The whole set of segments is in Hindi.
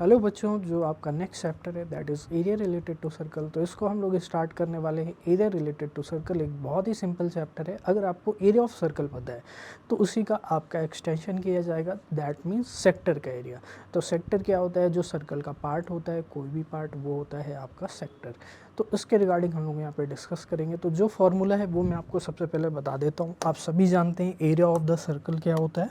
हेलो बच्चों, जो आपका नेक्स्ट चैप्टर है that is area related to circle. तो इसको हम लोग स्टार्ट करने वाले हैं। एरिया रिलेटेड टू सर्कल एक बहुत ही सिंपल चैप्टर है। अगर आपको एरिया ऑफ सर्कल पता है तो उसी का आपका एक्सटेंशन किया जाएगा, दैट मीन्स सेक्टर का एरिया। तो सेक्टर क्या होता है? जो सर्कल का पार्ट होता है, कोई भी पार्ट, वो होता है आपका सेक्टर। तो इसके रिगार्डिंग हम लोग यहाँ पे डिस्कस करेंगे। तो जो फॉर्मूला है वो मैं आपको सबसे पहले बता देता हूँ। आप सभी जानते हैं एरिया ऑफ द सर्कल क्या होता है,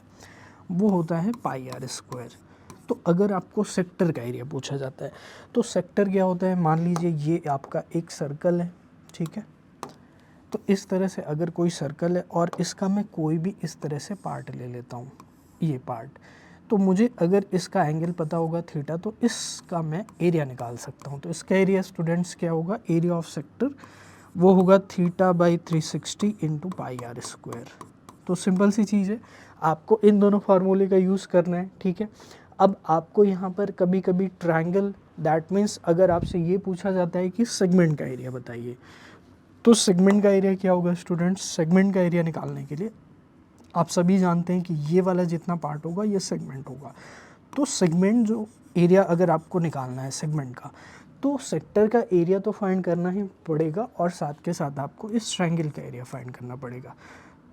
वो होता है पाई आर स्क्वायर। तो अगर आपको सेक्टर का एरिया पूछा जाता है तो सेक्टर क्या होता है? मान लीजिए ये आपका एक सर्कल है, ठीक है। तो इस तरह से अगर कोई सर्कल है और इसका मैं कोई भी इस तरह से पार्ट ले लेता हूँ, ये पार्ट, तो मुझे अगर इसका एंगल पता होगा थीटा, तो इसका मैं एरिया निकाल सकता हूँ। तो इसका एरिया स्टूडेंट्स क्या होगा? एरिया ऑफ सेक्टर वो होगा theta by 360 into pi r square. तो सिंपल सी चीज़ है, आपको इन दोनों फार्मूले का यूज़ करना है, ठीक है। अब आपको यहाँ पर कभी कभी ट्रायंगल, दैट मीन्स अगर आपसे ये पूछा जाता है कि सेगमेंट का एरिया बताइए, तो सेगमेंट का एरिया क्या होगा स्टूडेंट्स? सेगमेंट का एरिया निकालने के लिए आप सभी जानते हैं कि ये वाला जितना पार्ट होगा ये सेगमेंट होगा। तो सेगमेंट जो एरिया अगर आपको निकालना है सेगमेंट का, तो सेक्टर का एरिया तो फाइंड करना ही पड़ेगा और साथ के साथ आपको इस ट्रायंगल का एरिया फाइंड करना पड़ेगा।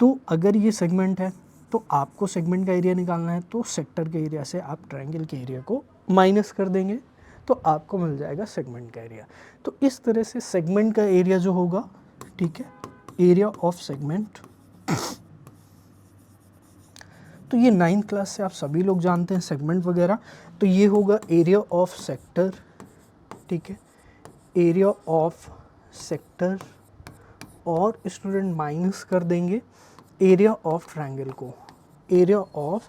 तो अगर ये सेगमेंट है तो आपको सेगमेंट का एरिया निकालना है, तो सेक्टर के एरिया से आप ट्रायंगल के एरिया को माइनस कर देंगे तो आपको मिल जाएगा सेगमेंट का एरिया। तो इस तरह से सेगमेंट का एरिया जो होगा, ठीक है, एरिया ऑफ सेगमेंट, तो ये 9th क्लास से आप सभी लोग जानते हैं सेगमेंट वगैरह। तो ये होगा एरिया ऑफ सेक्टर, ठीक है, एरिया ऑफ सेक्टर, और स्टूडेंट माइनस कर देंगे एरिया ऑफ ट्रायंगल को, एरिया ऑफ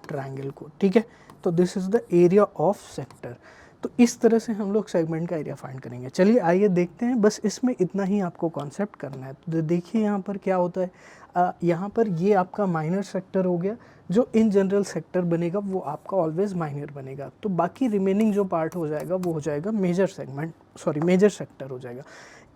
ट्रायंगल को, ठीक है। तो this is the area of sector. तो इस तरह से हम लोग सेगमेंट का एरिया फाइंड करेंगे। चलिए आइए देखते हैं, बस इसमें इतना ही आपको कॉन्सेप्ट करना है। तो देखिए यहाँ पर क्या होता है, यहाँ पर ये आपका माइनर सेक्टर हो गया। जो इन जनरल सेक्टर बनेगा वो आपका ऑलवेज माइनर बनेगा। तो बाकी रिमेनिंग जो पार्ट हो जाएगा वो हो जाएगा major segment, sorry major sector हो जाएगा।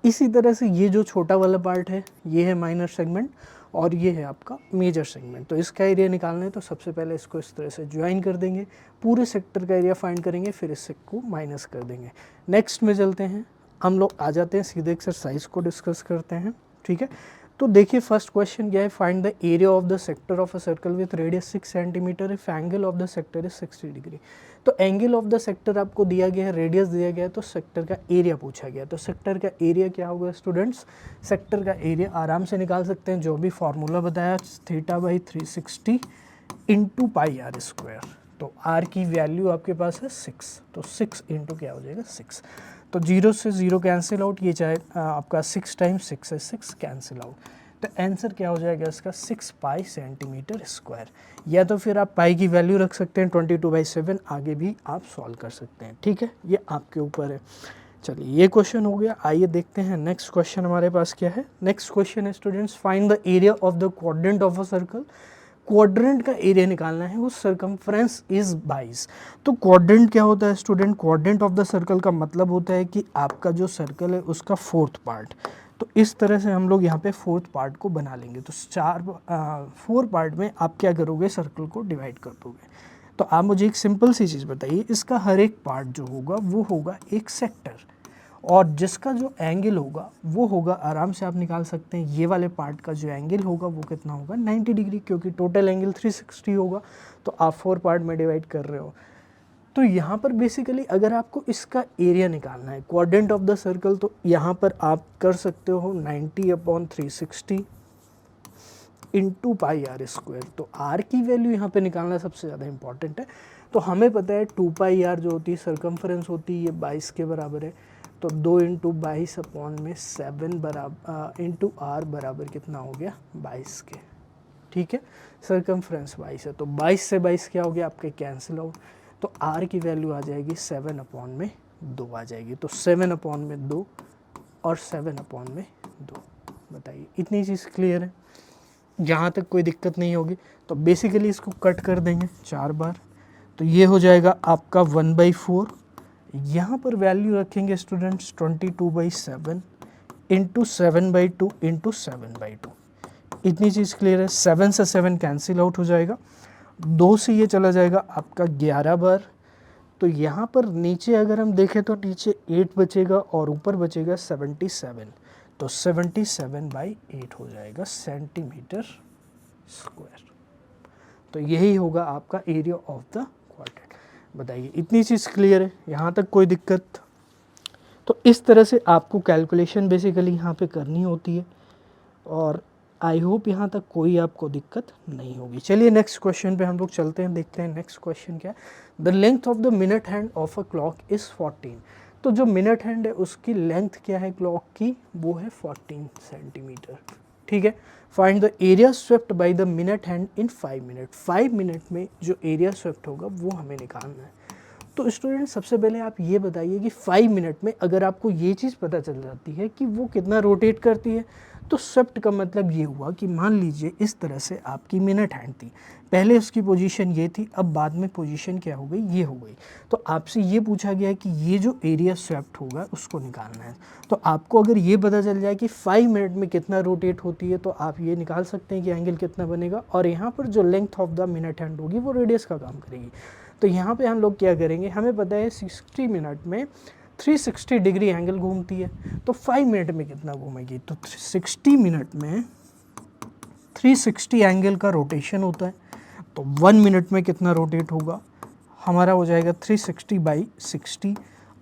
इसी तरह से ये जो छोटा वाला पार्ट है ये है माइनर सेगमेंट और ये है आपका मेजर सेगमेंट। तो इसका एरिया निकालना है तो सबसे पहले इसको इस तरह से ज्वाइन कर देंगे, पूरे सेक्टर का एरिया फाइंड करेंगे, फिर इससे को माइनस कर देंगे। नेक्स्ट में चलते हैं, हम लोग आ जाते हैं सीधे एक्सरसाइज को डिस्कस करते हैं, ठीक है। तो देखिए फर्स्ट क्वेश्चन क्या है, find the area of the sector of a circle with radius 6 centimetre if angle of the sector is 60 degree. तो एंगल ऑफ द सेक्टर आपको दिया गया है, रेडियस दिया गया है, तो सेक्टर का एरिया पूछा गया। तो सेक्टर का एरिया क्या होगा स्टूडेंट्स? सेक्टर का एरिया आराम से निकाल सकते हैं, जो भी फार्मूला बताया, theta by 360 into pi r square. तो आर की वैल्यू आपके पास है 6, तो 6 इंटू क्या हो जाएगा 6। तो 0 से 0 कैंसिल आउट, ये चाहे आपका 6 टाइम्स 6 है, 6 कैंसिल आउट। तो आंसर क्या हो जाएगा इसका? 6 पाई सेंटीमीटर स्क्वायर। या तो फिर आप पाई की वैल्यू रख सकते हैं 22/7, आगे भी आप सॉल्व कर सकते हैं, ठीक है, ये आपके ऊपर है। चलिए ये क्वेश्चन हो गया। आइए देखते हैं नेक्स्ट क्वेश्चन हमारे पास क्या है। नेक्स्ट क्वेश्चन है students, find the area of the quadrant of a circle. Quadrant का एरिया निकालना है, वो सरकमफ्रेंस इज 22। तो क्वाड्रेंट क्या होता है student? Quadrant of the circle का मतलब होता है कि आपका जो सर्कल है उसका फोर्थ पार्ट। तो इस तरह से हम लोग यहाँ पे फोर्थ पार्ट को बना लेंगे। तो 4 पार्ट में आप क्या करोगे? सर्कल को डिवाइड कर दोगे। तो आप मुझे एक सिंपल सी चीज़ बताइए, इसका हर एक पार्ट जो होगा वो होगा एक सेक्टर, और जिसका जो एंगल होगा वो होगा, आराम से आप निकाल सकते हैं, ये वाले पार्ट का जो एंगल होगा वो कितना होगा? 90 डिग्री, क्योंकि टोटल एंगल 360 होगा। तो आप 4 पार्ट में डिवाइड कर रहे हो। तो यहाँ पर बेसिकली अगर आपको इसका एरिया निकालना है क्वाड्रेंट ऑफ द सर्कल, तो यहाँ पर आप कर सकते हो 90/360 इंटू पाई आर स्क्वायर। तो आर की वैल्यू यहाँ पे निकालना सबसे ज़्यादा इंपॉर्टेंट है। तो हमें पता है 2 पाई आर जो होती है सर्कमफ्रेंस होती है, ये 22 के बराबर है। तो 2 इंटू 22/7 बराबर इंटू आर बराबर कितना हो गया? 22 के, ठीक है। सर्कमफ्रेंस 22 है, तो 22 से 22 क्या हो गया आपके? Cancel out. तो आर की वैल्यू आ जाएगी 7/2 आ जाएगी। तो 7/2 और 7/2। बताइए, इतनी चीज़ क्लियर है? यहाँ तक कोई दिक्कत नहीं होगी। तो बेसिकली इसको कट कर देंगे 4 बार, तो ये हो जाएगा आपका 1/4। यहाँ पर वैल्यू रखेंगे स्टूडेंट्स 22/7 इंटू 7/2 इंटू 7/2। इतनी चीज़ क्लियर है? 7 से 7 कैंसिल आउट हो जाएगा, 2 से ये चला जाएगा आपका 11 बार। तो यहाँ पर नीचे अगर हम देखें तो नीचे 8 बचेगा और ऊपर बचेगा 77, तो 77/8 हो जाएगा सेंटीमीटर स्क्वायर। तो यही होगा आपका एरिया ऑफ द क्वाड्रेंट। बताइए इतनी चीज़ क्लियर है, यहाँ तक कोई दिक्कत? तो इस तरह से आपको कैलकुलेशन बेसिकली यहाँ पे करनी होती है और आई होप यहाँ तक कोई आपको दिक्कत नहीं होगी। चलिए नेक्स्ट क्वेश्चन पे हम लोग चलते हैं, देखते हैं नेक्स्ट क्वेश्चन क्या है। The length of the minute hand of a clock is 14। तो जो मिनट हैंड है उसकी लेंथ क्या है क्लॉक की, वो है 14 सेंटीमीटर। ठीक है, find the area swept by the minute hand in 5 minute. 5 minute में जो एरिया स्वेप्ट होगा वो हमें निकालना है। तो स्टूडेंट सबसे पहले आप ये बताइए कि 5 मिनट में अगर आपको ये चीज़ पता चल जाती है कि वो कितना रोटेट करती है, तो स्वेप्ट का मतलब ये हुआ कि मान लीजिए इस तरह से आपकी मिनट हैंड थी, पहले उसकी पोजीशन ये थी, अब बाद में पोजीशन क्या हो गई, ये हो गई। तो आपसे ये पूछा गया कि ये जो एरिया स्वेप्ट होगा उसको निकालना है। तो आपको अगर ये पता चल जाए कि 5 मिनट में कितना रोटेट होती है, तो आप ये निकाल सकते हैं कि एंगल कितना बनेगा। और यहाँ पर जो length of the minute hand होगी वो रेडियस का काम करेगी। तो यहाँ पे हम लोग क्या करेंगे, हमें पता है 60 मिनट में 360 डिग्री एंगल घूमती है, तो 5 मिनट में कितना घूमेगी, तो 60 मिनट में 360 एंगल का रोटेशन होता है। तो 1 मिनट में कितना रोटेट होगा, हमारा हो जाएगा 360/60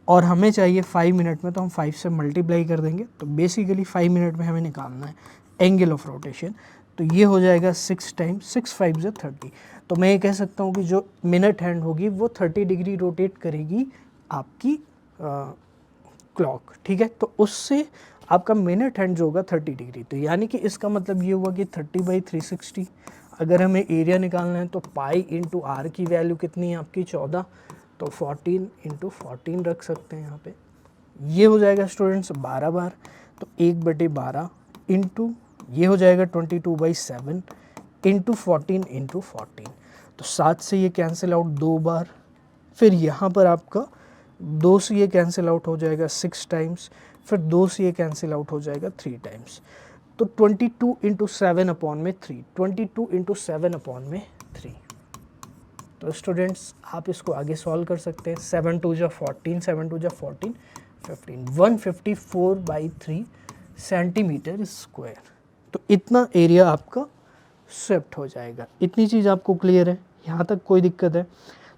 और हमें चाहिए 5 मिनट में, तो हम 5 से मल्टीप्लाई कर देंगे। तो बेसिकली 5 मिनट में हमें निकालना है एंगल ऑफ रोटेशन। तो ये हो जाएगा 6 टाइम्स 6 5 ज़ा 30। तो मैं ये कह सकता हूँ कि जो मिनट हैंड होगी वो 30 डिग्री रोटेट करेगी आपकी क्लॉक। ठीक है, तो उससे आपका मिनट हैंड जो होगा 30 डिग्री। तो यानी कि इसका मतलब ये हुआ कि 30/360। अगर हमें एरिया निकालना है तो पाई इंटू आर की वैल्यू कितनी है आपकी 14, तो 14 इंटू 14 रख सकते हैं यहाँ पे। ये हो जाएगा स्टूडेंट्स 12 बार, तो 1/12 इंटू ये हो जाएगा 22/7 इंटू 14 इंटू 14। तो 7 से ये कैंसिल आउट 2 बार, फिर यहाँ पर आपका 2 से ये कैंसिल आउट हो जाएगा 6 टाइम्स, फिर 2 से ये कैंसिल आउट हो जाएगा 3 टाइम्स। तो 22 इंटू 7/3, 22 इंटू 7/3। तो स्टूडेंट्स आप इसको आगे सॉल्व कर सकते हैं। 7 2 जा 14, 7 2 जा 14, 15, 154/3 सेंटीमीटर स्क्वायर। तो इतना एरिया आपका स्वेप्ट हो जाएगा। इतनी चीज़ आपको क्लियर है, यहाँ तक कोई दिक्कत है?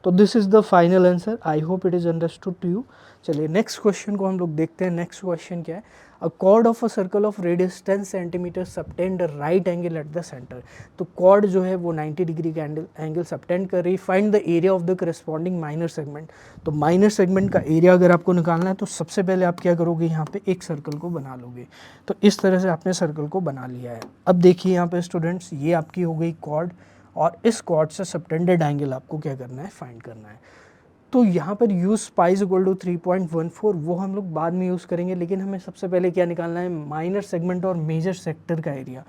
तो this is the final answer. I hope it is understood to you. चलिए नेक्स्ट क्वेश्चन को हम लोग देखते हैं। नेक्स्ट क्वेश्चन क्या है, a chord of a circle of radius 10 centimetre subtend right angle at the centre. तो कॉर्ड जो है वो 90 डिग्री का एंगल सबटेंड कर रही है। Find the area of the corresponding minor segment. तो माइनर सेगमेंट का एरिया अगर आपको निकालना है तो सबसे पहले आप क्या करोगे, यहाँ पे एक सर्कल को बना लोगे। तो इस तरह से आपने सर्कल को बना लिया है। अब देखिए यहाँ पे स्टूडेंट्स, ये आपकी हो गई कॉर्ड और इस कॉर्ड से सबटेंडेड एंगल आपको क्या करना है, फाइंड करना है। तो यहाँ पर यूज़ पाई इक्वल टू 3.14 वो हम लोग बाद में यूज़ करेंगे, लेकिन हमें सबसे पहले क्या निकालना है, माइनर सेगमेंट और मेजर सेक्टर का एरिया।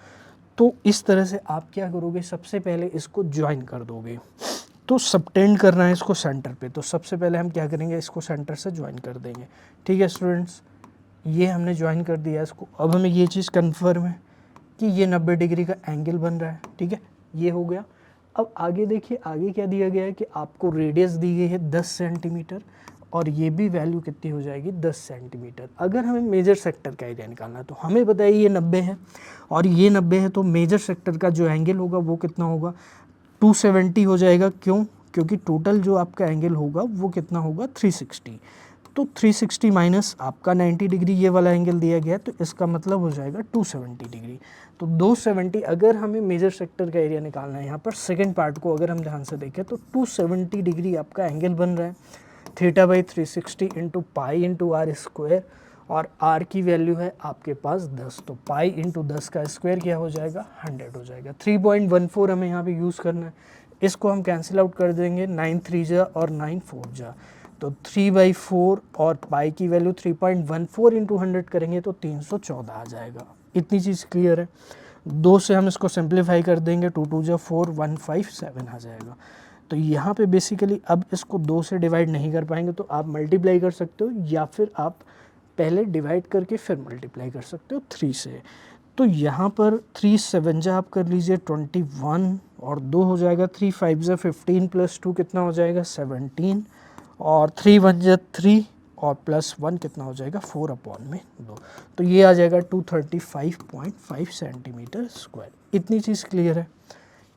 तो इस तरह से आप क्या करोगे, सबसे पहले इसको ज्वाइन कर दोगे। तो सबटेंड करना है इसको सेंटर पे, तो सबसे पहले हम क्या करेंगे, इसको सेंटर से ज्वाइन कर देंगे। ठीक है स्टूडेंट्स, ये हमने ज्वाइन कर दिया इसको। अब हमें ये चीज़ कन्फर्म है कि ये 90 डिग्री का एंगल बन रहा है। ठीक है, ये हो गया। अब आगे देखिए, आगे क्या दिया गया है कि आपको रेडियस दी गई है 10 सेंटीमीटर और ये भी वैल्यू कितनी हो जाएगी, 10 सेंटीमीटर। अगर हमें मेजर सेक्टर का एरिया निकालना है तो हमें बताइए ये 90 है और ये 90 है, तो मेजर सेक्टर का जो एंगल होगा वो कितना होगा, 270 हो जाएगा। क्यों, क्योंकि टोटल जो आपका एंगल होगा वो कितना होगा, 360। तो 360 माइनस आपका 90 डिग्री ये वाला एंगल दिया गया है, तो इसका मतलब हो जाएगा 270 डिग्री। तो 270, अगर हमें मेजर सेक्टर का एरिया निकालना है, यहाँ पर सेकंड पार्ट को अगर हम ध्यान से देखें तो 270 डिग्री आपका एंगल बन रहा है। θ/360 into pi into R square, और आर की वैल्यू है आपके पास 10, तो पाई इंटू 10 का स्क्वायर क्या हो जाएगा, 100 हो जाएगा। 3.14 हमें यहाँ पे यूज़ करना है। इसको हम कैंसिल आउट कर देंगे, 9 3 जा और 9 4 जा, तो 3/4 और पाई की वैल्यू 3.14 इंटू 100 करेंगे तो 314 आ जाएगा। इतनी चीज़ क्लियर है। 2 से हम इसको सिंप्लीफाई कर देंगे, 2 2 जा 4, 157 आ जाएगा। तो यहाँ पे बेसिकली अब इसको 2 से डिवाइड नहीं कर पाएंगे, तो आप मल्टीप्लाई कर सकते हो या फिर आप पहले डिवाइड करके फिर मल्टीप्लाई कर सकते हो 3 से। तो यहाँ पर 3 7 जा आप कर लीजिए 21 और 2 हो जाएगा 3 5 जा 15 प्लस 2 कितना हो जाएगा 17, और 3 1 जा 3 और +1 कितना हो जाएगा 4/2। तो ये आ जाएगा 235.5 सेंटीमीटर स्क्वायर। इतनी चीज़ क्लियर है।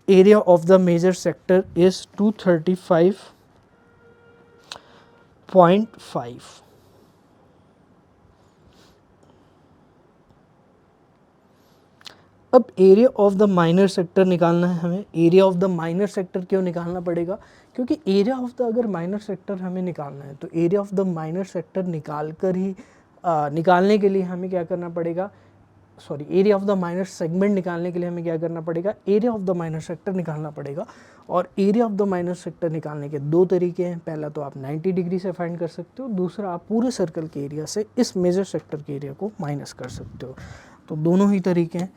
Area of the major sector is 235.5। अब area of the minor sector निकालना है हमें। Area of the minor sector क्यों निकालना पड़ेगा? क्योंकि एरिया ऑफ द अगर माइनर सेक्टर हमें निकालना है तो area of the minor sector निकालने के लिए हमें क्या करना पड़ेगा, sorry area of the minor segment निकालने के लिए हमें क्या करना पड़ेगा, area of the minor sector निकालना पड़ेगा। और area of the minor sector निकालने के दो तरीके हैं। पहला तो आप 90 डिग्री से फाइंड कर सकते हो, दूसरा आप पूरे सर्कल के एरिया से इस मेजर सेक्टर के एरिया को माइनस कर सकते हो। तो दोनों ही तरीके हैं।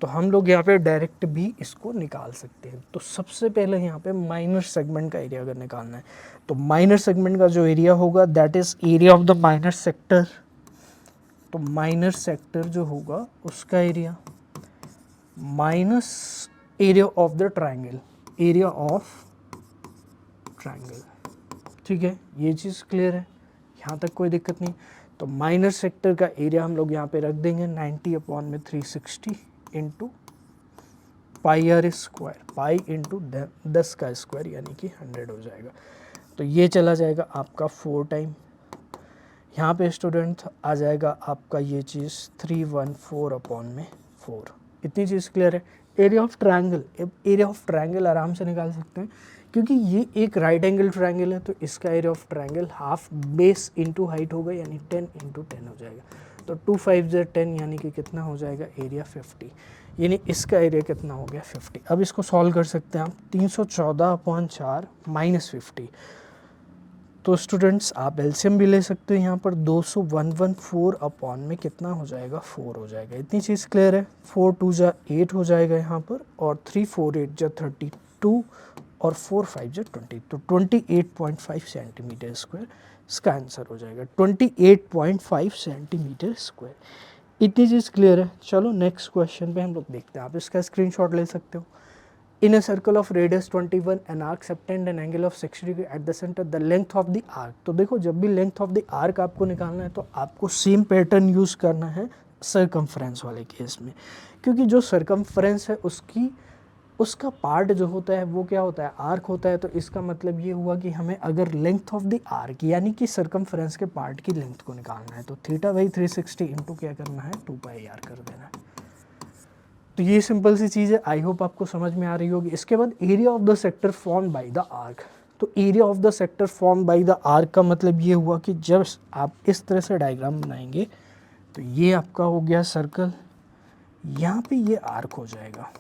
तो हम लोग यहाँ पे डायरेक्ट भी इसको निकाल सकते हैं। तो सबसे पहले यहाँ पे माइनर सेगमेंट का एरिया अगर निकालना है तो माइनर सेगमेंट का जो एरिया होगा that is area of the minor sector. तो माइनर सेक्टर जो होगा उसका area minus area of the triangle, area of triangle. ठीक है, ये चीज़ क्लियर है, यहाँ तक कोई दिक्कत नहीं। तो माइनर सेक्टर का एरिया हम लोग यहाँ पे रख देंगे 90/360 into pi r square, pi into 10 का स्क्वायर यानी कि 100 हो जाएगा। तो ये चला जाएगा आपका 4 टाइम। यहाँ पे स्टूडेंट आ जाएगा आपका ये चीज़ 314/4। इतनी चीज़ क्लियर है। Area of triangle, area of triangle आराम से निकाल सकते हैं क्योंकि ये एक राइट एंगल ट्रायंगल है। तो इसका area of triangle half base into height होगा यानी 10 इंटू 10 हो जाएगा। तो 2 5 10 यानी कि कितना हो जाएगा एरिया 50, यानी इसका एरिया कितना हो गया 50। अब इसको सॉल्व कर सकते हैं आप 314/4 माइनस 50। तो स्टूडेंट्स आप एलसीएम भी ले सकते हो। यहाँ पर 200 अपॉन में कितना हो जाएगा 4 हो जाएगा। इतनी चीज़ क्लियर है। 4 2 जा 8 हो जाएगा यहाँ पर, और 3 4 8 जा 32 और 4 5 जा 20। तो 28.5 सेंटीमीटर स्क्वायर इसका आंसर हो जाएगा, 28.5 सेंटीमीटर स्क्वायर। इतनी चीज़ क्लियर है। चलो नेक्स्ट क्वेश्चन पे हम लोग देखते हैं। आप इसका स्क्रीनशॉट ले सकते हो। In a circle of radius 21, an arc subtend an angle of 60 degree at the center, the length of the arc। तो देखो जब भी लेंथ ऑफ द आर्क आपको निकालना है तो आपको सेम पैटर्न यूज़ करना है सरकमफ्रेंस वाले केस में, क्योंकि जो सरकमफ्रेंस है उसका पार्ट जो होता है वो क्या होता है, आर्क होता है। तो इसका मतलब ये हुआ कि हमें अगर लेंथ ऑफ द आर्क यानी कि सरकमफ्रेंस के पार्ट की लेंथ को निकालना है तो θ/360 इंटू क्या करना है 2πr कर देना है। तो ये सिंपल सी चीज़ है। आई होप आपको समझ में आ रही होगी। इसके बाद area of the sector form by the arc. तो area of the sector form by the arc का मतलब ये हुआ कि जब आप इस तरह से डायग्राम बनाएंगे तो ये आपका हो गया सर्कल, यहाँ पे ये आर्क हो जाएगा।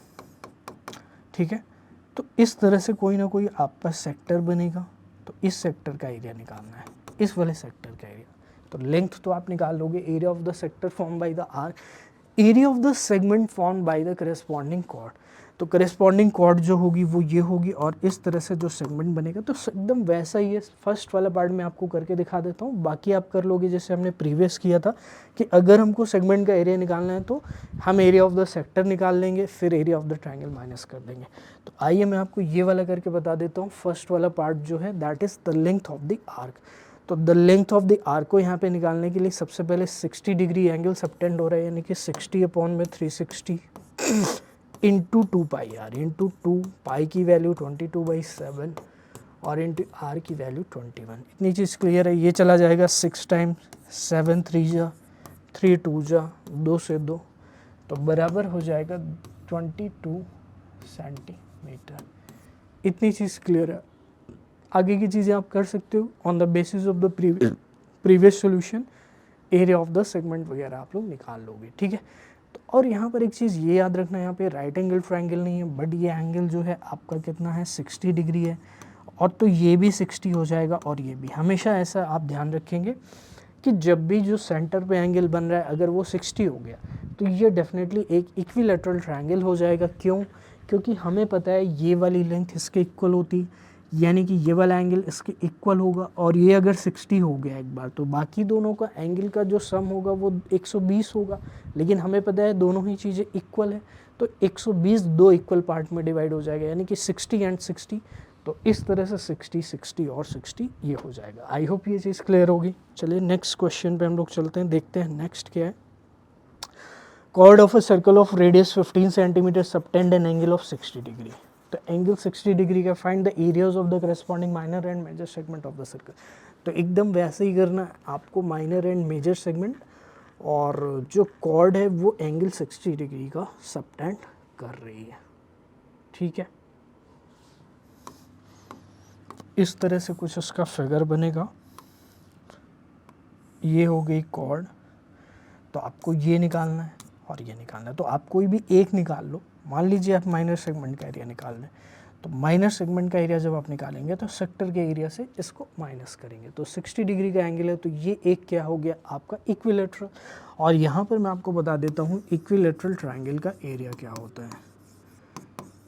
ठीक है, तो इस तरह से कोई ना कोई आपका सेक्टर बनेगा। तो इस सेक्टर का एरिया निकालना है, इस वाले सेक्टर का एरिया। तो लेंथ तो आप निकाल लोगे, area of the sector form by the arc, area of the segment form by the corresponding chord. तो करेस्पॉन्डिंग कॉर्ड जो होगी वो ये होगी, और इस तरह से जो सेगमेंट बनेगा तो एकदम वैसा ही है। फर्स्ट वाला पार्ट मैं आपको करके दिखा देता हूँ, बाकी आप कर लोगे जैसे हमने प्रीवियस किया था कि अगर हमको सेगमेंट का एरिया निकालना है तो हम एरिया ऑफ द सेक्टर निकाल लेंगे, फिर area of the triangle minus कर देंगे। तो आइए मैं आपको ये वाला करके बता देता हूँ। फर्स्ट वाला पार्ट जो है that is the length of the arc. तो the length of the arc को यहाँ पे निकालने के लिए सबसे पहले 60 डिग्री एंगल सबटेंड हो रहा है, यानी कि 60/360 इंटू 2πr इंटू 2 पाई की वैल्यू 22/7 और इंटू आर की वैल्यू 21। इतनी चीज़ क्लियर है। ये चला जाएगा 6 टाइम 7 3 जा 3 2 जा 2 से 2, तो बराबर हो जाएगा 22 सेंटीमीटर। इतनी चीज़ क्लियर है। आगे की चीज़ें आप कर सकते हो on the basis of the previous solution. Area of the segment वगैरह आप लोग निकाल लोगे। ठीक है, तो और यहाँ पर एक चीज़ ये याद रखना, यहाँ पे राइट एंगल ट्रायंगल नहीं है, बट ये एंगल जो है आपका कितना है 60 डिग्री है, और तो ये भी 60 हो जाएगा और ये भी। हमेशा ऐसा आप ध्यान रखेंगे कि जब भी जो सेंटर पे एंगल बन रहा है अगर वो 60 हो गया तो ये डेफिनेटली एक इक्विलैटरल ट्रायंगल हो जाएगा। क्यों? क्योंकि हमें पता है ये वाली लेंथ इसके इक्वल होती, यानी कि ये वाला एंगल इसके इक्वल होगा, और ये अगर 60 हो गया एक बार तो बाकी दोनों का एंगल का जो सम होगा वो 120 होगा। लेकिन हमें पता है दोनों ही चीज़ें इक्वल है, तो 120 दो इक्वल पार्ट में डिवाइड हो जाएगा, यानी कि 60 एंड 60। तो इस तरह से 60 60 और 60 ये हो जाएगा। आई होप ये चीज़ क्लियर होगी। चलिए नेक्स्ट क्वेश्चन पे हम लोग चलते हैं, देखते हैं नेक्स्ट क्या है। Chord of a circle of radius 15 cm subtend an angle of 60 degree. तो एंगल 60 डिग्री का find the areas of the corresponding minor and major segment of the circle. तो एकदम वैसे ही करना है आपको, माइनर एंड मेजर सेगमेंट और जो कॉर्ड है वो एंगल 60 डिग्री का सबटेंड कर रही है, ठीक है। इस तरह से कुछ उसका फिगर बनेगा। ये हो गई कॉर्ड, तो आपको ये निकालना है और ये निकालना है। तो आप कोई भी एक निकाल लो। मान लीजिए आप माइनर सेगमेंट का एरिया निकाल लें, तो माइनर सेगमेंट का एरिया जब आप निकालेंगे तो सेक्टर के एरिया से इसको माइनस करेंगे। तो 60 डिग्री का एंगल है, तो ये एक क्या हो गया आपका इक्विलेटरल। और यहाँ पर मैं आपको बता देता हूँ इक्विलेटरल ट्रायंगल का एरिया क्या होता है।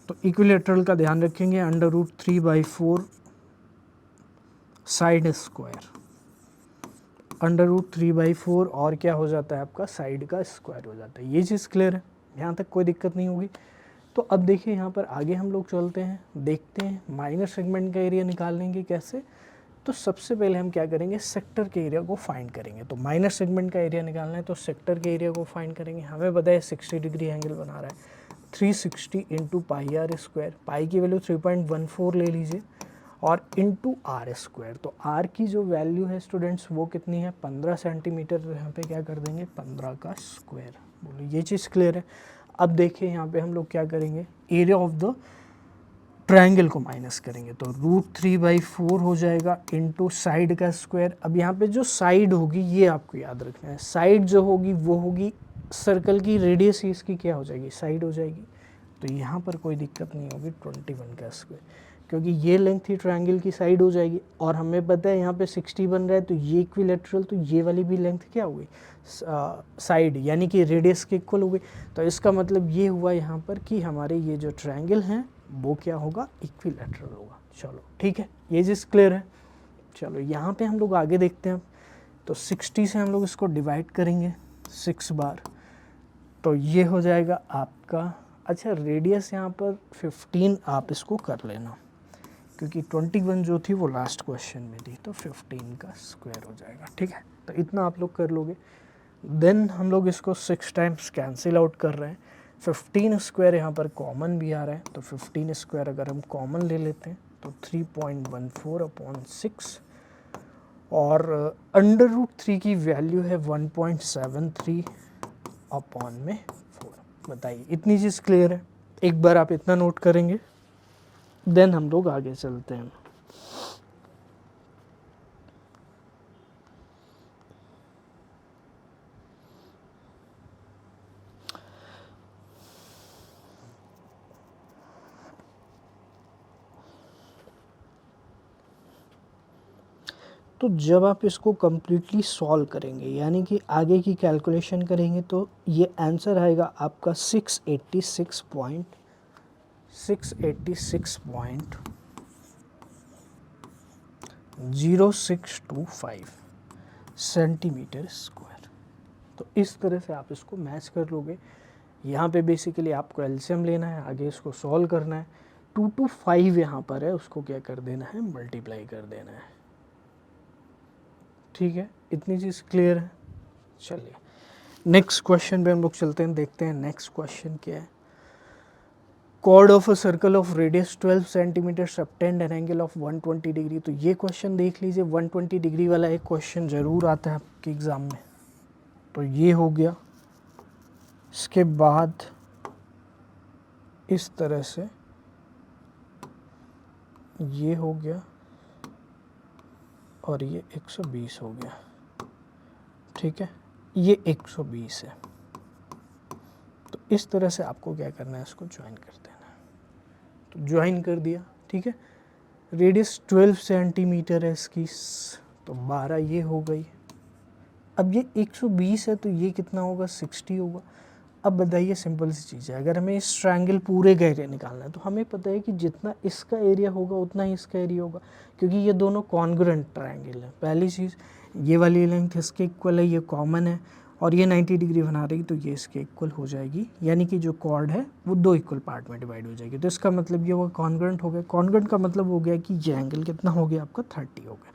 तो इक्विलेटरल का ध्यान रखेंगे, √3/4 साइड स्क्वायर, √3/4 और क्या हो जाता है आपका साइड का स्क्वायर हो जाता है। ये चीज़ क्लियर है, यहाँ तक कोई दिक्कत नहीं होगी। तो अब देखिए यहाँ पर आगे हम लोग चलते हैं, देखते हैं माइनर सेगमेंट का एरिया निकालेंगे कैसे। तो सबसे पहले हम क्या करेंगे, सेक्टर के एरिया को फाइंड करेंगे। तो माइनर सेगमेंट का एरिया निकालना है तो सेक्टर के एरिया को फाइंड करेंगे। हमें पता है 60 डिग्री एंगल बना रहा है, 360 × πr², पाई की वैल्यू 3.14 ले लीजिए और इंटू r²। तो r की जो वैल्यू है स्टूडेंट्स वो कितनी है, 15 सेंटीमीटर। तो यहाँ पे क्या कर देंगे 15 का स्क्वायर। बोलो ये चीज़ क्लियर है। अब देखिए यहाँ पे हम लोग क्या करेंगे, एरिया ऑफ द ट्रायंगल को माइनस करेंगे। तो √3/4 हो जाएगा इंटू साइड का स्क्वायर। अब यहाँ पे जो साइड होगी ये आपको याद रखना है, साइड जो होगी वो होगी सर्कल की रेडियस, इसकी क्या हो जाएगी साइड हो जाएगी। तो यहाँ पर कोई दिक्कत नहीं होगी, 21 का स्क्वायर, क्योंकि ये लेंथ ही ट्रायंगल की साइड हो जाएगी। और हमें पता है यहाँ पे 60 बन रहा है, तो ये इक्विलेटरल, तो ये वाली भी लेंथ क्या हो गई साइड, यानी कि रेडियस के इक्वल हो गई। तो इसका मतलब ये हुआ यहाँ पर कि हमारे ये जो ट्रायंगल हैं वो क्या होगा, इक्विलेटरल होगा। चलो ठीक है, ये चीज़ क्लियर है। चलो यहाँ पे हम लोग आगे देखते हैं। तो 60 से हम लोग इसको डिवाइड करेंगे 6 बार, तो ये हो जाएगा आपका, अच्छा रेडियस यहाँ पर 15 आप इसको कर लेना, क्योंकि 21 जो थी वो लास्ट क्वेश्चन में थी, तो 15 का स्क्वायर हो जाएगा, ठीक है। तो इतना आप लोग कर लोगे। देन हम लोग इसको 6 टाइम्स कैंसिल आउट कर रहे हैं। 15 स्क्वायर यहाँ पर कॉमन भी आ रहा है, तो 15 स्क्वायर अगर हम कॉमन ले लेते हैं तो 3.14/6 और √3 की वैल्यू है 1.73/4। बताइए, इतनी चीज़ क्लियर है। एक बार आप इतना नोट करेंगे, देन हम लोग आगे चलते हैं। तो जब आप इसको कम्प्लीटली सॉल्व करेंगे, यानी कि आगे की कैलकुलेशन करेंगे, तो ये आंसर आएगा आपका 686.0625 सेंटीमीटर स्क्वायर। तो इस तरह से आप इसको मैच कर लोगे। यहाँ पे बेसिकली आपको एलसीएम लेना है, आगे इसको सॉल्व करना है। 2 to 5 यहाँ पर है, उसको क्या कर देना है, मल्टीप्लाई कर देना है, ठीक है। इतनी चीज़ क्लियर है। चलिए नेक्स्ट क्वेश्चन पे हम लोग चलते हैं, देखते हैं नेक्स्ट क्वेश्चन क्या है। Chord of a circle of radius 12 centimetre subtend an angle of 120 degree. तो ये क्वेश्चन देख लीजिए, 120 डिग्री वाला एक क्वेश्चन ज़रूर आता है आपके एग्ज़ाम में। तो ये हो गया, इसके बाद इस तरह से ये हो गया और ये 120 हो गया, ठीक है। ये 120 है, तो इस तरह से आपको क्या करना है, इसको ज्वाइन कर देना है। तो ज्वाइन कर दिया, ठीक है। रेडियस 12 सेंटीमीटर है इसकी, तो 12 ये हो गई। अब ये 120 है, तो ये कितना होगा, 60 होगा। अब बताइए, सिंपल सी चीज़ है, अगर हमें इस ट्रायंगल पूरे का एरिया निकालना है तो हमें पता है कि जितना इसका एरिया होगा उतना ही इसका एरिया होगा, क्योंकि ये दोनों कॉन्ग्रुएंट ट्रायंगल है। पहली चीज़, ये वाली लेंथ इसके इक्वल है, ये कॉमन है, और ये 90 डिग्री बना रही तो ये इसके इक्वल हो जाएगी, यानी कि जो कॉर्ड है वो 2 इक्वल पार्ट में डिवाइड हो जाएगी। तो इसका मतलब ये होगा कॉन्ग्रुएंट हो गया। कॉन्ग्रुएंट का मतलब हो गया कि ये एंगल कितना हो गया आपका 30 हो गया,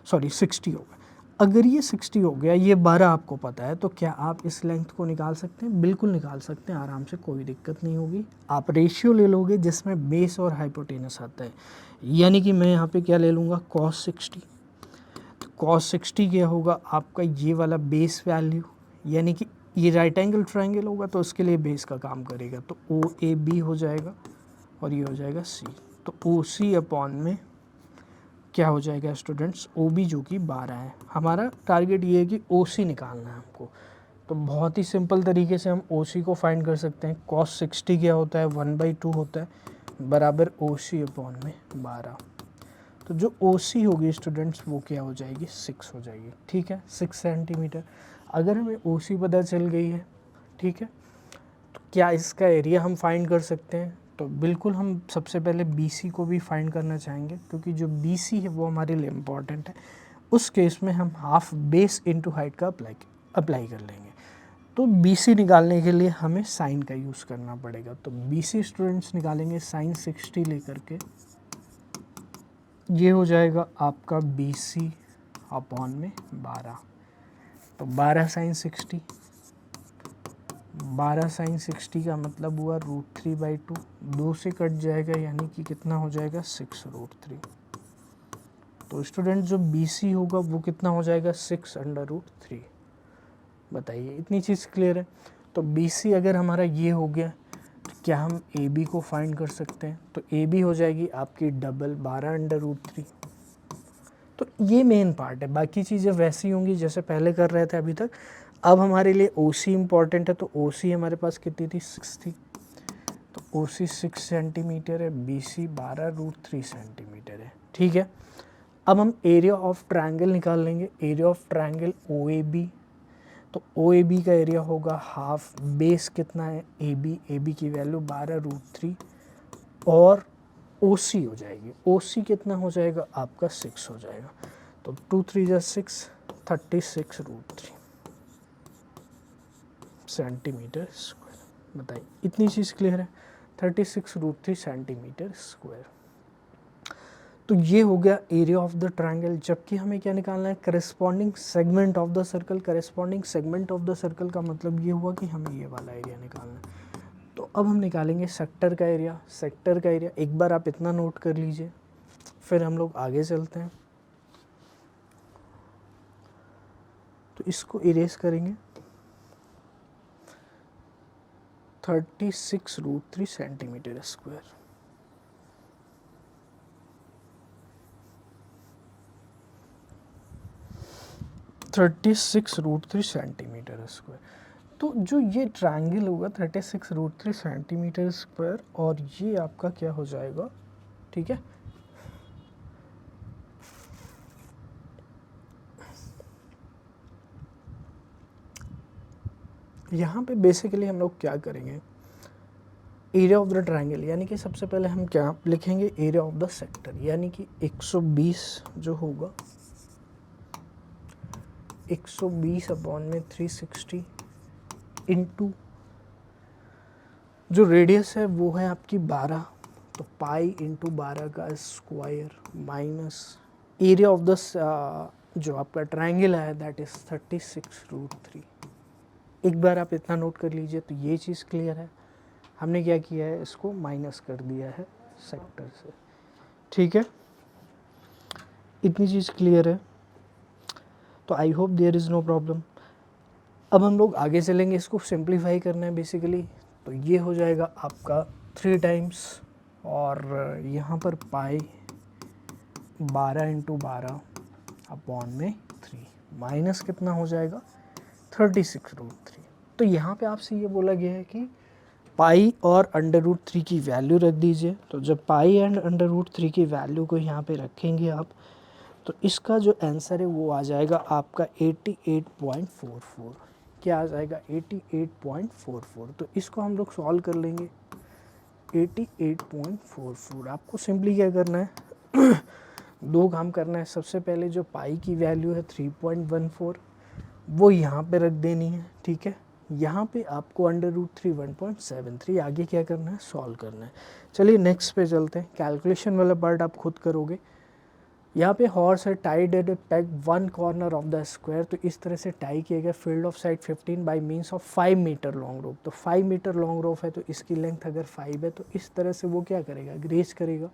सॉरी 60 हो गया। अगर ये 60 हो गया, ये 12 आपको पता है, तो क्या आप इस लेंथ को निकाल सकते हैं? बिल्कुल निकाल सकते हैं आराम से, कोई दिक्कत नहीं होगी। आप रेशियो ले लोगे जिसमें बेस और हाइपोटेनस आता है, यानी कि मैं यहाँ पे क्या ले लूँगा cos 60। तो cos 60 क्या होगा आपका ये वाला बेस वैल्यू, यानी कि ये राइट एंगल ट्रायंगल होगा तो उसके लिए बेस का काम करेगा, तो OAB हो जाएगा और ये हो जाएगा C। तो OC अपॉन में क्या हो जाएगा स्टूडेंट्स, OB जो कि 12 है। हमारा टारगेट ये है कि OC निकालना है हमको, तो बहुत ही सिंपल तरीके से हम OC को फाइंड कर सकते हैं। cos 60 क्या होता है 1/2 होता है बराबर OC अपॉन में 12। तो जो OC होगी स्टूडेंट्स वो क्या हो जाएगी 6 हो जाएगी, ठीक है 6 सेंटीमीटर। अगर हमें OC पता चल गई है, ठीक है, तो क्या इसका एरिया हम फाइंड कर सकते हैं? तो बिल्कुल हम सबसे पहले BC को भी फाइंड करना चाहेंगे, क्योंकि जो BC है वो हमारे लिए इम्पॉर्टेंट है। उस केस में हम हाफ बेस इनटू हाइट का अप्लाई कर लेंगे। तो BC निकालने के लिए हमें साइन का यूज़ करना पड़ेगा। तो BC स्टूडेंट्स निकालेंगे साइन 60 लेकर के, ये हो जाएगा आपका BC अपॉन में 12। तो 12 साइन 60, 12 साइन 60 का मतलब हुआ √3/2, 2 से कट जाएगा यानी कि कितना हो जाएगा 6√3। तो स्टूडेंट जो BC होगा वो कितना हो जाएगा 6√3। बताइए, इतनी चीज़ क्लियर है? तो BC अगर हमारा ये हो गया तो क्या हम AB को फाइंड कर सकते हैं? तो AB हो जाएगी आपकी डबल 12√3। तो ये मेन पार्ट है, बाकी चीज़ें वैसी होंगी जैसे पहले कर रहे थे अभी तक। अब हमारे लिए OC इम्पॉर्टेंट है, तो OC हमारे पास कितनी थी 6 थी, तो OC 6 सेंटीमीटर है, BC 12√3 सेंटीमीटर है, ठीक है। अब हम एरिया ऑफ ट्रायंगल निकाल लेंगे, एरिया ऑफ ट्रायंगल OAB। तो OAB का एरिया होगा हाफ बेस कितना है AB की वैल्यू 12√3 और OC हो जाएगी, OC कितना हो जाएगा आपका 6 हो जाएगा। तो 2 3 जा 6, 36√3 सेंटीमीटर स्क्वायर। बताइए, इतनी चीज़ क्लियर है? 36√3 सेंटीमीटर स्क्वायर। तो ये हो गया एरिया ऑफ द ट्रायंगल। जबकि हमें क्या निकालना है, corresponding segment of the circle. Corresponding segment of the circle का मतलब ये हुआ कि हमें ये वाला एरिया निकालना है। तो अब हम निकालेंगे सेक्टर का एरिया। सेक्टर का एरिया एक बार आप इतना नोट कर लीजिए, फिर हम लोग आगे चलते हैं। तो इसको इरेज करेंगे, 36√3 सेंटीमीटर स्क्वायर। (36√3 centimetre square. तो जो ये ट्रायंगल होगा 36√3 सेंटीमीटर स्क्वायर, और ये आपका क्या हो जाएगा, ठीक है, यहाँ पे बेसिकली हम लोग क्या करेंगे, एरिया ऑफ द ट्रायंगल, यानी कि सबसे पहले हम क्या लिखेंगे, एरिया ऑफ द सेक्टर, यानी कि 120 जो होगा 120 अपॉन में 360 इंटू जो रेडियस है वो है आपकी 12, तो पाई इंटू 12 का square minus area of the जो आपका ट्रायंगल है दैट इज़ 36√3। एक बार आप इतना नोट कर लीजिए। तो ये चीज़ क्लियर है, हमने क्या किया है, इसको माइनस कर दिया है सेक्टर से, ठीक है, इतनी चीज़ क्लियर है। तो I hope there is no problem. अब हम लोग आगे चलेंगे, इसको सिंप्लीफाई करना है बेसिकली। तो ये हो जाएगा आपका 3 टाइम्स, और यहाँ पर पाई 12 इंटू 12 अपॉन में 3 माइनस कितना हो जाएगा 36√3। तो यहाँ पे आपसे ये बोला गया है कि पाई और √3 की वैल्यू रख दीजिए। तो जब पाई एंड √3 की वैल्यू को यहाँ पे रखेंगे आप, तो इसका जो आंसर है वो आ जाएगा आपका 88.44। क्या आ जाएगा 88.44। तो इसको हम लोग सॉल्व कर लेंगे। 88.44 आपको सिंपली क्या करना है दो काम करना है। सबसे पहले जो पाई की वैल्यू है 3.14 वो यहाँ पे रख देनी है, ठीक है। यहाँ पे आपको √3 1.73 आगे क्या करना है, सॉल्व करना है। चलिए नेक्स्ट पे चलते हैं, कैलकुलेशन वाला पार्ट आप खुद करोगे। यहाँ पे हॉर्स है tied at a peg one corner of the square, तो इस तरह से टाई किया गया field of side 15 by means of 5 metre long rope. तो 5 मीटर लॉन्ग रोप है तो इसकी लेंथ अगर 5 है तो इस तरह से वो क्या करेगा, ग्रेज करेगा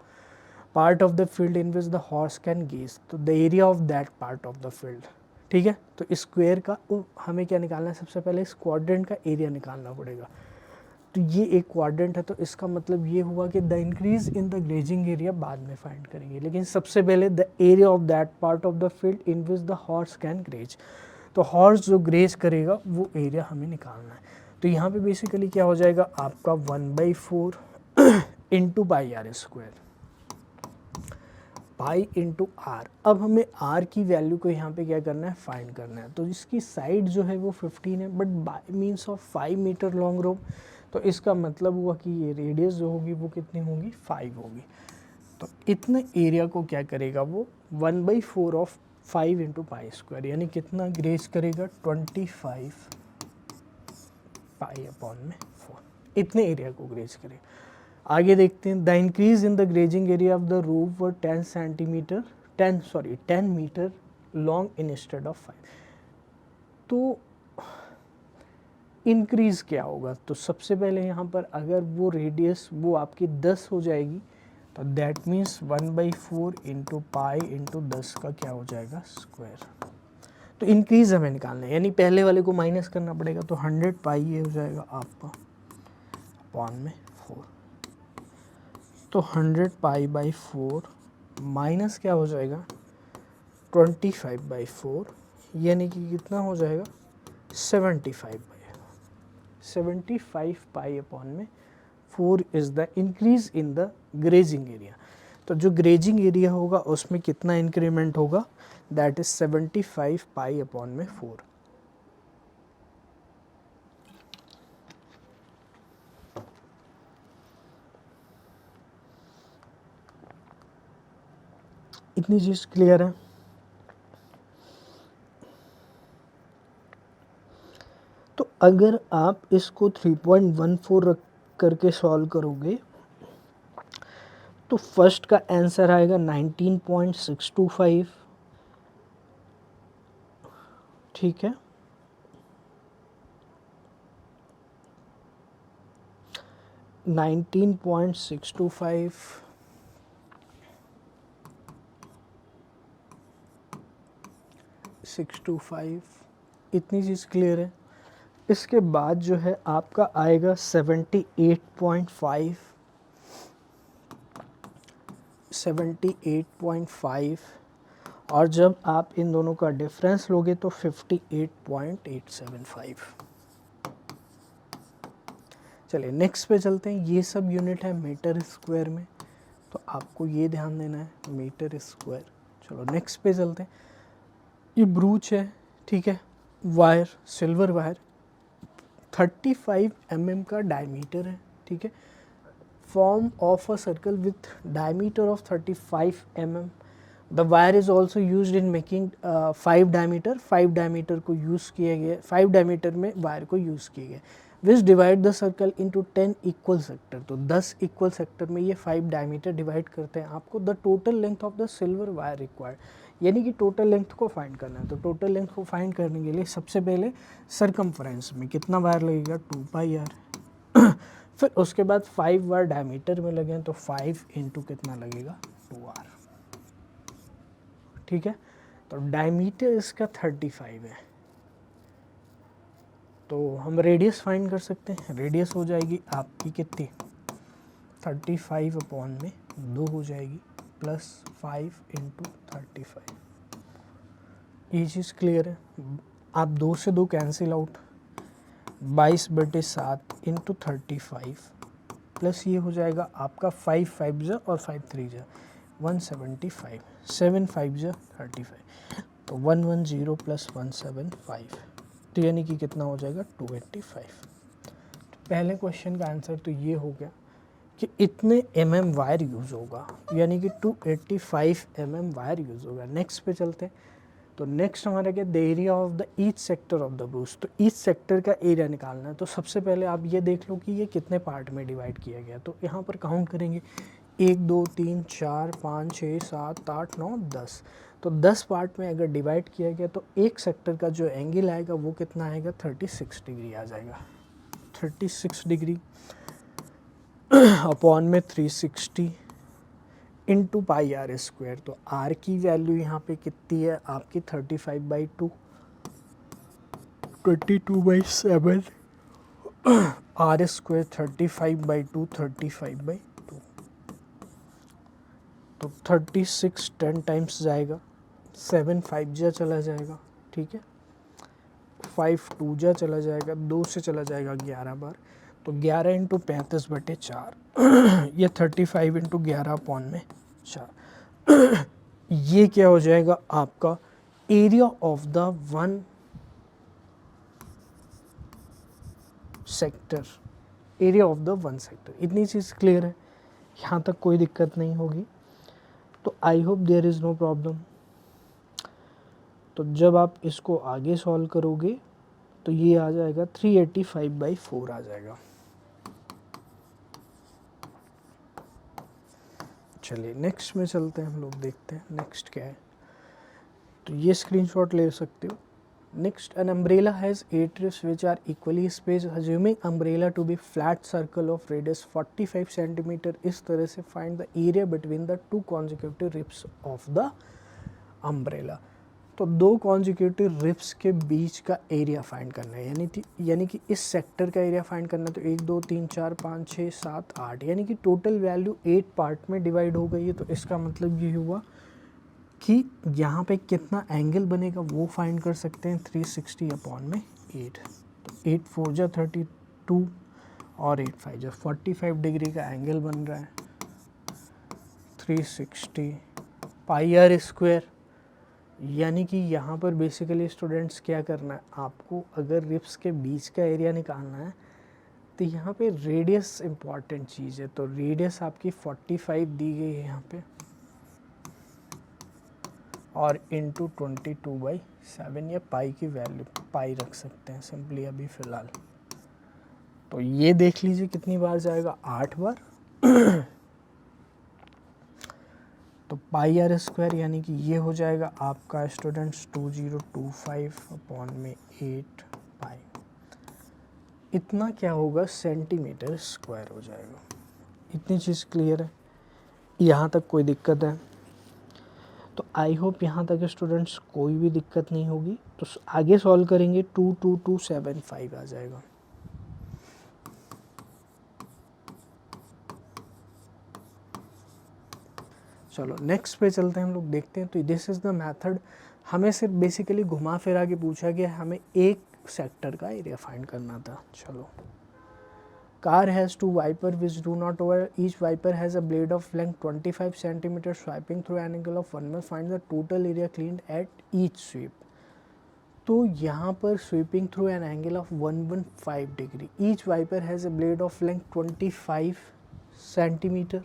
part of the field in which the horse can graze, तो the area of that part of the field, ठीक है। तो स्क्वायर का हमें क्या निकालना है, सबसे पहले इस क्वाड्रेंट का एरिया निकालना पड़ेगा। तो ये एक क्वाड्रेंट है, तो इसका मतलब ये हुआ कि the increase in the grazing area बाद में फाइंड करेंगे, लेकिन सबसे पहले the area of that part of the field in which the horse can graze. तो हॉर्स जो ग्रेज करेगा वो एरिया हमें निकालना है। तो यहाँ पे बेसिकली क्या हो जाएगा आपका 1/4 into pi r square, pi into r. अब हमें आर की वैल्यू को यहाँ पे क्या करना है, फाइंड करना है। तो इसकी साइड जो है वो 15 है, but by means of 5 metre long rope, तो इसका मतलब हुआ कि ये रेडियस जो होगी वो कितनी होगी, 5 होगी। तो इतने एरिया को क्या करेगा वो 1/4 ऑफ 5 इंटू पाई स्क्वायर, यानी कितना ग्रेज करेगा 25 पाई अपॉन में 4, इतने एरिया को ग्रेज करेगा। आगे देखते हैं, the increase in the grazing area of the rope were 10 metre long instead of 5। तो इंक्रीज क्या होगा, तो सबसे पहले यहाँ पर अगर वो रेडियस वो आपकी 10 हो जाएगी, तो that means 1/4 into pi into 10 का क्या हो जाएगा, स्क्वायर। तो इंक्रीज हमें निकालना है, यानी पहले वाले को माइनस करना पड़ेगा, तो 100 पाई ये हो जाएगा आपका अपॉन में 4। तो 100 पाई बाई 4 माइनस क्या हो जाएगा 25/4, यानी कि कितना हो जाएगा 75 पाई अपॉन में 4 is the increase in the grazing area. तो जो ग्रेजिंग एरिया होगा उसमें कितना इंक्रीमेंट होगा, दैट इज 75 पाई अपॉन में 4। इतनी चीज़ क्लियर है। तो अगर आप इसको 3.14 रख करके सॉल्व करोगे तो फर्स्ट का आंसर आएगा 19.625, ठीक है। नाइनटीन पॉइंट 625 इतनी चीज़ क्लियर है। इसके बाद जो है आपका आएगा 78.5 और जब आप इन दोनों का डिफरेंस लोगे तो 58.875। चलिए नेक्स्ट पे चलते हैं। ये सब यूनिट है मीटर स्क्वायर में, तो आपको ये ध्यान देना है मीटर स्क्वायर। चलो नेक्स्ट पे चलते हैं। ये ब्रूच है, ठीक है, वायर, सिल्वर वायर 35 mm का डायमीटर है, ठीक है। Form of a circle with diameter of 35 mm। The wire is also use in making 5 diameter को यूज़ किया गया, 5 डायमीटर में वायर को यूज़ किया गया। विच divide the circle into 10 equal sector, तो 10 इक्वल सेक्टर में ये 5 डायमीटर डिवाइड करते हैं आपको। The total length of the silver wire required, यानी कि टोटल लेंथ को फाइंड करना है। तो टोटल लेंथ को फाइंड करने के लिए सबसे पहले सरकमफ्रेंस में कितना वायर लगेगा 2πr फिर उसके बाद 5 वायर डायमीटर में लगे तो 5 इंटू कितना लगेगा 2r, ठीक है। तो डायमीटर इसका 35 है, तो हम रेडियस फाइंड कर सकते हैं। रेडियस हो जाएगी आपकी कितनी 35 अपॉन में 2 हो जाएगी प्लस 5 इंटू 35। ये चीज़ क्लियर है। आप 2 से 2 कैंसिल आउट, 22/7 इंटू 35 प्लस ये हो जाएगा आपका 5 5 जा और 5 3 जा 175, 7 5 जा 35, तो 110 प्लस 175, तो यानी कि कितना हो जाएगा 285। तो पहले क्वेश्चन का आंसर तो ये हो गया कि इतने वायर यूज़ होगा, यानी कि 285 वायर यूज़ होगा। नेक्स्ट पे चलते हैं। तो नेक्स्ट हमारा क्या, the area of the each sector of the Bruce, तो ईच सेक्टर का एरिया निकालना है। तो सबसे पहले आप ये देख लो कि ये कितने पार्ट में डिवाइड किया गया, तो यहाँ पर काउंट करेंगे 1 2 3 4 5 6 7 8 9 10। तो 10 पार्ट में अगर डिवाइड किया गया तो एक सेक्टर का जो एंगल आएगा वो कितना आएगा, 36 डिग्री आ जाएगा। 36 डिग्री अपॉन में 360 इंटू पाई आर स्क्वायर। तो आर की वैल्यू यहाँ पे कितनी है आपकी 35/2, 22/7, आर स्क्वायर 35/2, 35/2। तो 36 10 टाइम्स जाएगा, 7 5 जा चला जाएगा, ठीक है, 5 2 जा चला जाएगा, 2 से चला जाएगा 11 बार, तो 11 इंटू 35/4 ये 35 इंटू 11 अपॉन में 4 ये क्या हो जाएगा आपका area of the one sector, area of the one sector. इतनी चीज़ क्लियर है, यहाँ तक कोई दिक्कत नहीं होगी। तो I hope there is no problem. तो जब आप इसको आगे सॉल्व करोगे तो ये आ जाएगा 385/4 आ जाएगा। चलिए नेक्स्ट में चलते हैं, हम लोग देखते हैं नेक्स्ट क्या है। तो ये स्क्रीनशॉट ले सकते हो। Next, an umbrella has 8 ribs which are equally spaced, assuming umbrella to be flat circle of radius 45 centimetre. इस तरह से find the area between the 2 consecutive ribs of the umbrella. तो 2 कॉन्जिक्यूटिव रिब्स के बीच का एरिया फाइंड करना है, यानी कि इस सेक्टर का एरिया फाइंड करना है। तो 1 2 3 4 5 6 7 8, यानी कि टोटल वैल्यू 8 पार्ट में डिवाइड हो गई है। तो इसका मतलब ये हुआ कि यहाँ पे कितना एंगल बनेगा वो फाइंड कर सकते हैं, 360 अपॉन में 8। तो 8 4 जा 32 और 8 5 जा 45 डिग्री का एंगल बन रहा है। 360 पाई आर स्क्वायर, यानी कि यहाँ पर बेसिकली स्टूडेंट्स क्या करना है आपको, अगर रिब्स के बीच का एरिया निकालना है तो यहाँ पे रेडियस इम्पॉर्टेंट चीज़ है। तो रेडियस आपकी 45 दी गई है यहाँ पे, और इंटू 22/7, या पाई की वैल्यू पाई रख सकते हैं सिंपली अभी फ़िलहाल। तो ये देख लीजिए कितनी बार जाएगा, 8 बार। तो पाई आर स्क्वायर यानी कि ये हो जाएगा आपका स्टूडेंट्स 2025 अपॉन में 8 पाई। इतना क्या होगा, सेंटीमीटर स्क्वायर हो जाएगा। इतनी चीज़ क्लियर है, यहाँ तक कोई दिक्कत है? तो आई होप यहाँ तक स्टूडेंट्स कोई भी दिक्कत नहीं होगी। तो आगे सॉल्व करेंगे, 22275 आ जाएगा। चलो नेक्स्ट पे चलते हैं, हम लोग देखते हैं। तो दिस इज़ द मेथड। हमें सिर्फ बेसिकली घुमा फिरा के पूछा गया, हमें एक सेक्टर का एरिया फाइंड करना था। चलो, car has 2 wiper which do not over, each wiper has a blade of length 25 cm swiping through an angle of 1 find the total area cleaned at each sweep। तो यहाँ पर sweeping through an angle of 115 degree, each wiper has a blade of length 25 centimetre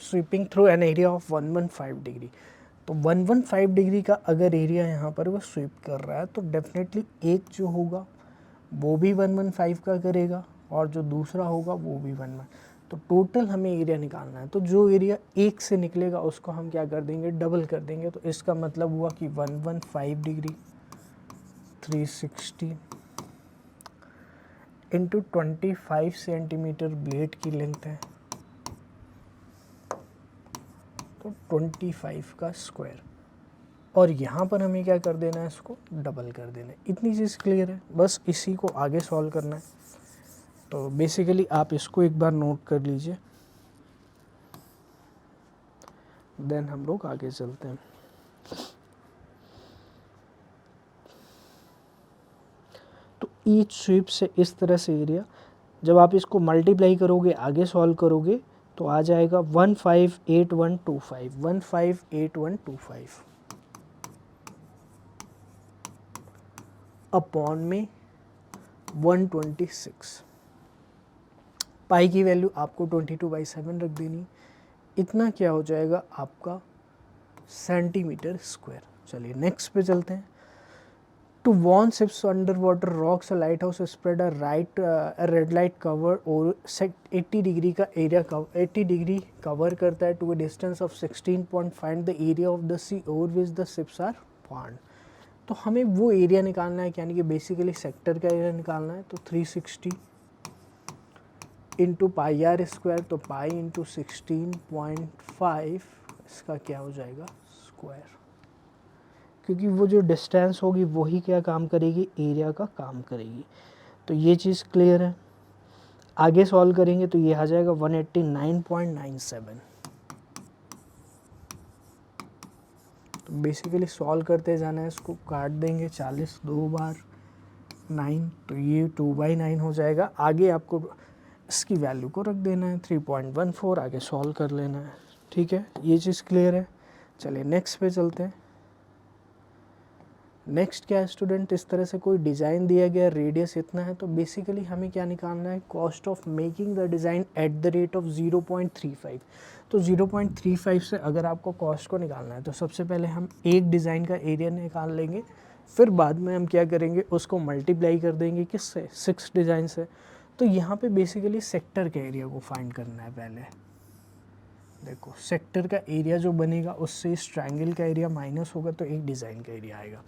sweeping through an area of 115 degree. तो 115 डिग्री का अगर एरिया यहाँ पर वो स्वीप कर रहा है तो डेफिनेटली एक जो होगा वो भी 115 का करेगा और जो दूसरा होगा वो भी 1 तो टोटल हमें एरिया निकालना है। तो जो एरिया एक से निकलेगा उसको हम क्या कर देंगे, डबल कर देंगे। तो इसका मतलब हुआ कि 115 डिग्री 360 इंटू 25 सेंटीमीटर ब्लेड की लेंथ है, तो 25 का स्क्वायर। और यहाँ पर हमें क्या कर देना है, इसको डबल कर देना है। इतनी चीज़ क्लियर है, बस इसी को आगे सॉल्व करना है। तो बेसिकली आप इसको एक बार नोट कर लीजिए, देन हम लोग आगे चलते हैं। तो ईच स्वीप से इस तरह से एरिया, जब आप इसको मल्टीप्लाई करोगे आगे सॉल्व करोगे तो आ जाएगा 158125, 158125 अपॉन में 126। पाई की वैल्यू आपको 22/7 रख देनी। इतना क्या हो जाएगा आपका सेंटीमीटर स्क्वायर। चलिए नेक्स्ट पे चलते हैं। To warn ships under water rocks a light house spread a red light cover over 80 degree का एरिया 80 डिग्री कवर करता है to a distance of 16 point. Find the area of the sea over which the ships are warn. तो हमें वो एरिया निकालना है, यानी कि बेसिकली सेक्टर का एरिया निकालना है। तो 360 इंटू पाई आर स्क्वायर, तो पाई इंटू 16.5 इसका क्या हो जाएगा स्क्वायर, क्योंकि वो जो डिस्टेंस होगी वही क्या काम करेगी, एरिया का काम करेगी। तो ये चीज़ क्लियर है। आगे सॉल्व करेंगे तो ये आ जाएगा 189.97। तो बेसिकली सॉल्व करते जाना है, इसको काट देंगे 40 दो बार 9, तो ये 2/9 हो जाएगा। आगे आपको इसकी वैल्यू को रख देना है 3.14, आगे सॉल्व कर लेना है। ठीक है, ये चीज़ क्लियर है। चलिए नेक्स्ट पे चलते हैं। नेक्स्ट क्या है स्टूडेंट, इस तरह से कोई डिज़ाइन दिया गया, रेडियस इतना है, तो बेसिकली हमें क्या निकालना है, cost of making the design at the rate of 0.35। तो 0.35 से अगर आपको कॉस्ट को निकालना है तो सबसे पहले हम एक डिज़ाइन का एरिया निकाल लेंगे, फिर बाद में हम क्या करेंगे, उसको मल्टीप्लाई कर देंगे किससे, 6 डिज़ाइन से। तो यहाँ पे बेसिकली सेक्टर के एरिया को फाइंड करना है पहले। देखो सेक्टर का एरिया जो बनेगा उससे इस ट्रायंगल का एरिया माइनस होगा तो एक डिज़ाइन का एरिया आएगा।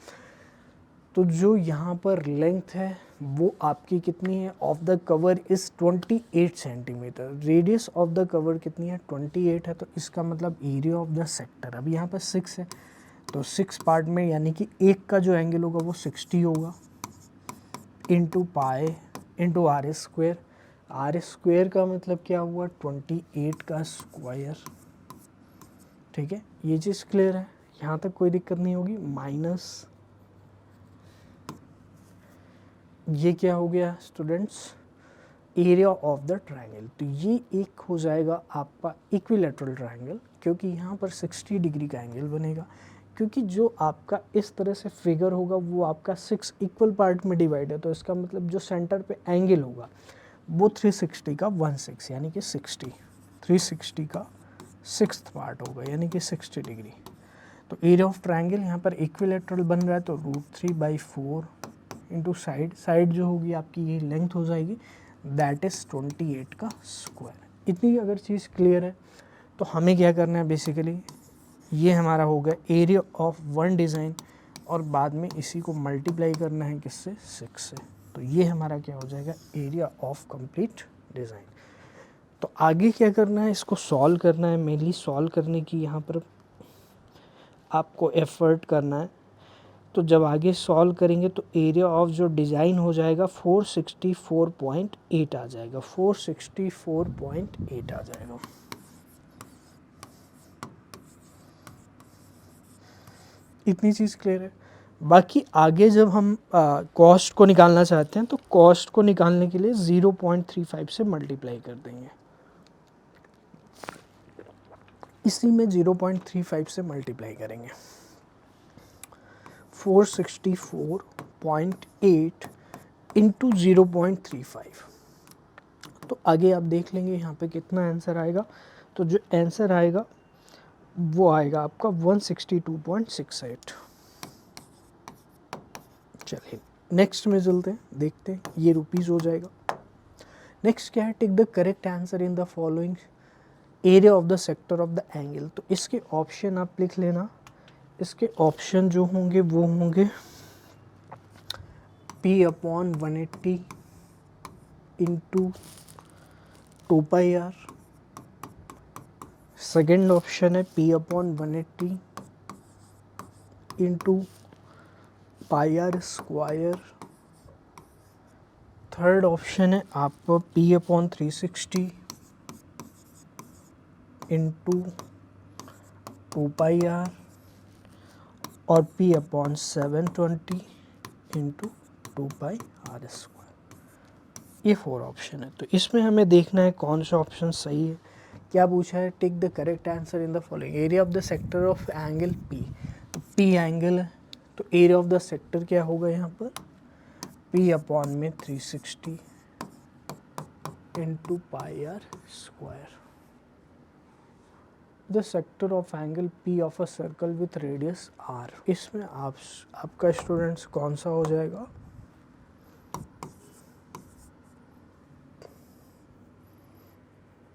तो जो यहाँ पर लेंथ है वो आपकी कितनी है, of the cover is 28 centimetre. Radius of the cover कितनी है, 28 है। तो इसका मतलब एरिया ऑफ द सेक्टर, अब यहाँ पर 6 है तो 6 पार्ट में, यानी कि एक का जो एंगल होगा वो 60 होगा, into pi into r square. R square का मतलब क्या हुआ, 28 का स्क्वायर। ठीक है, ये चीज़ क्लियर है, यहाँ तक कोई दिक्कत नहीं होगी। माइनस ये क्या हो गया students, area of the triangle. तो ये एक हो जाएगा आपका इक्विलेटरल ट्रायंगल, क्योंकि यहाँ पर 60 डिग्री का एंगल बनेगा। क्योंकि जो आपका इस तरह से फिगर होगा वो आपका 6 इक्वल पार्ट में डिवाइड है, तो इसका मतलब जो सेंटर पे एंगल होगा वो 360 का 16, यानी कि 60, 360 का 6th पार्ट होगा, यानी कि 60 डिग्री। तो एरिया ऑफ ट्रायंगल यहाँ पर इक्विलेटरल बन रहा है, तो √3/4 इंटू साइड जो होगी आपकी ये लेंथ हो जाएगी, दैट इज़ 28 का स्क्वायर। इतनी अगर चीज़ क्लियर है तो हमें क्या करना है, बेसिकली ये हमारा होगा एरिया ऑफ वन डिज़ाइन, और बाद में इसी को मल्टीप्लाई करना है किससे, 6 से। तो ये हमारा क्या हो जाएगा, एरिया ऑफ कंप्लीट डिज़ाइन। तो आगे क्या करना है, इसको सॉल्व करना है। मेनली सॉल्व करने की यहाँ पर आपको एफर्ट करना है। तो जब आगे सॉल्व करेंगे तो एरिया ऑफ जो डिज़ाइन हो जाएगा 464.8 आ जाएगा, 464.8 आ जाएगा। इतनी चीज़ क्लियर है। बाकी आगे जब हम कॉस्ट को निकालना चाहते हैं तो कॉस्ट को निकालने के लिए 0.35 से मल्टीप्लाई कर देंगे। इसी में 0.35 से मल्टीप्लाई करेंगे, 464.8 इंटू 0.35। तो आगे आप देख लेंगे यहाँ पे कितना आंसर आएगा। तो जो आंसर आएगा वो आएगा आपका 162.68। चलिए नेक्स्ट में चलते हैं, देखते हैं, ये रुपीज़ हो जाएगा। नेक्स्ट क्या है, take the correct answer in the following area of the sector of the angle. तो इसके ऑप्शन आप लिख लेना। इसके ऑप्शन जो होंगे वो होंगे P/180 into 2πr। Second option है P/180 into πr square. Third option है आपका P/360 इंटू 2πr, और P/720 इंटू 2πr स्क्वायर। ये 4 ऑप्शन है। तो इसमें हमें देखना है कौन सा ऑप्शन सही है। क्या पूछा है, take the correct answer in the following area of the sector of angle P। तो P एंगल है, तो एरिया ऑफ द सेक्टर क्या होगा यहाँ पर, P/360 into πr square. The sector of angle P of a circle with radius R। इसमें आपका स्टूडेंट्स कौन सा हो जाएगा?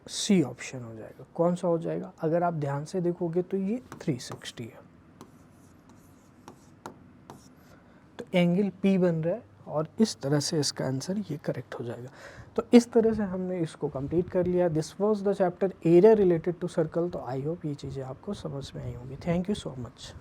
सी ऑप्शन हो जाएगा। कौन सा हो जाएगा? अगर आप ध्यान से देखोगे तो ये 360 है, तो एंगल P बन रहा है और इस तरह से इसका आंसर ये करेक्ट हो जाएगा। तो इस तरह से हमने इसको कंप्लीट कर लिया। This was the chapter area related to circle. तो आई होप ये चीज़ें आपको समझ में आई होंगी। Thank you so much.